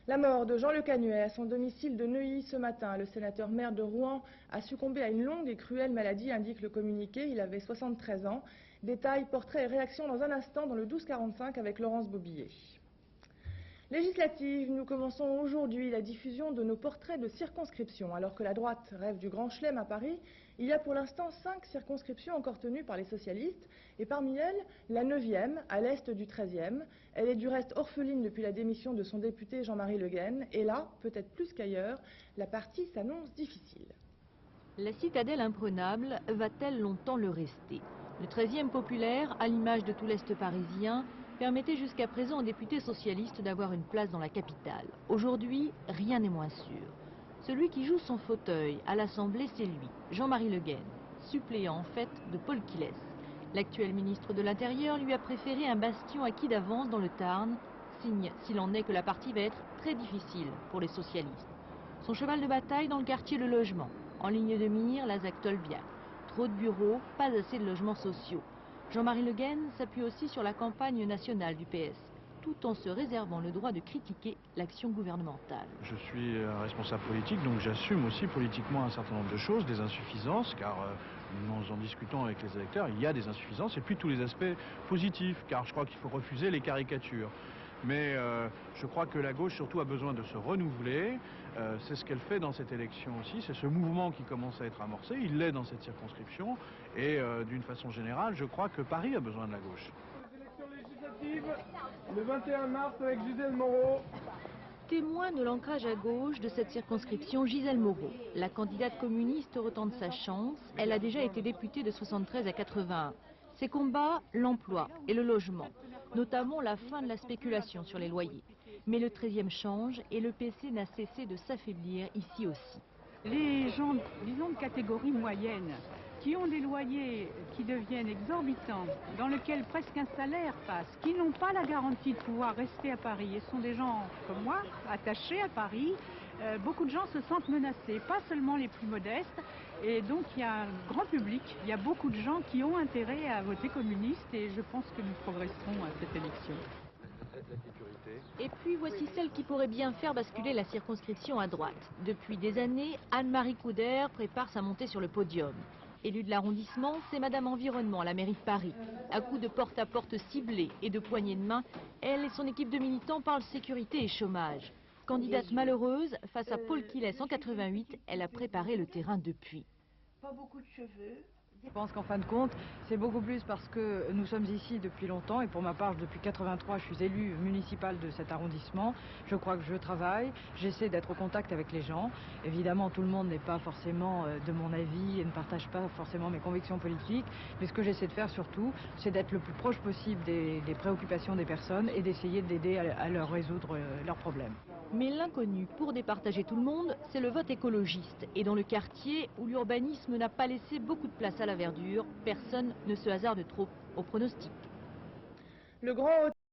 La mort de Jean Le Canuet à son domicile de Neuilly ce matin. Le sénateur maire de Rouen a succombé à une longue et cruelle maladie, indique le communiqué. Il avait 73 ans. Détails, portraits et réactions dans un instant dans le 12-45 avec Laurence Bobillet. Législative, nous commençons aujourd'hui la diffusion de nos portraits de circonscription. Alors que la droite rêve du Grand Chelem à Paris, il y a pour l'instant 5 circonscriptions encore tenues par les socialistes, et parmi elles, la 9e, à l'est du 13e. Elle est du reste orpheline depuis la démission de son député Jean-Marie Le Guen, et là, peut-être plus qu'ailleurs, la partie s'annonce difficile. La citadelle imprenable va-t-elle longtemps le rester? Le 13e populaire, à l'image de tout l'Est parisien, permettait jusqu'à présent aux députés socialistes d'avoir une place dans la capitale. Aujourd'hui, rien n'est moins sûr. Celui qui joue son fauteuil à l'Assemblée, c'est lui, Jean-Marie Le Guen, suppléant en fait de Paul Quillès. L'actuel ministre de l'Intérieur lui a préféré un bastion acquis d'avance dans le Tarn, signe s'il en est que la partie va être très difficile pour les socialistes. Son cheval de bataille dans le quartier, le logement. En ligne de mire, la ZAC Tolbiac. Trop de bureaux, pas assez de logements sociaux. Jean-Marie Le Guen s'appuie aussi sur la campagne nationale du PS, tout en se réservant le droit de critiquer l'action gouvernementale. Je suis un responsable politique, donc j'assume aussi politiquement un certain nombre de choses, des insuffisances, car en discutant avec les électeurs, il y a des insuffisances, et puis tous les aspects positifs, car je crois qu'il faut refuser les caricatures. Mais je crois que la gauche surtout a besoin de se renouveler, c'est ce qu'elle fait dans cette élection aussi, c'est ce mouvement qui commence à être amorcé, il l'est dans cette circonscription, et d'une façon générale, je crois que Paris a besoin de la gauche. Les élections législatives, le 21 mars avec Gisèle Moreau. Témoin de l'ancrage à gauche de cette circonscription, Gisèle Moreau. La candidate communiste retente sa chance, elle a déjà été députée de 73 à 81. Ses combats, l'emploi et le logement, notamment la fin de la spéculation sur les loyers. Mais le 13e change et le PC n'a cessé de s'affaiblir ici aussi. Les gens, disons, de catégorie moyenne, qui ont des loyers qui deviennent exorbitants, dans lesquels presque un salaire passe, qui n'ont pas la garantie de pouvoir rester à Paris, et sont des gens comme moi, attachés à Paris, beaucoup de gens se sentent menacés, pas seulement les plus modestes, et donc il y a un grand public, il y a beaucoup de gens qui ont intérêt à voter communiste, et je pense que nous progresserons à cette élection. Et puis voici celle qui pourrait bien faire basculer la circonscription à droite. Depuis des années, Anne-Marie Couder prépare sa montée sur le podium. Élue de l'arrondissement, c'est Madame Environnement à la mairie de Paris. À coups de porte-à-porte ciblés et de poignées de main, elle et son équipe de militants parlent sécurité et chômage. Candidate malheureuse, face à Paul Quillès en 88, elle a préparé le terrain depuis. Pas beaucoup de cheveux. Je pense qu'en fin de compte, c'est beaucoup plus parce que nous sommes ici depuis longtemps et pour ma part, depuis 83, je suis élue municipale de cet arrondissement. Je crois que je travaille, j'essaie d'être au contact avec les gens. Évidemment, tout le monde n'est pas forcément de mon avis et ne partage pas forcément mes convictions politiques. Mais ce que j'essaie de faire surtout, c'est d'être le plus proche possible des préoccupations des personnes et d'essayer d'aider à leur résoudre leurs problèmes. Mais l'inconnu pour départager tout le monde, c'est le vote écologiste. Et dans le quartier où l'urbanisme n'a pas laissé beaucoup de place à la verdure, personne ne se hasarde trop au pronostic. Le grand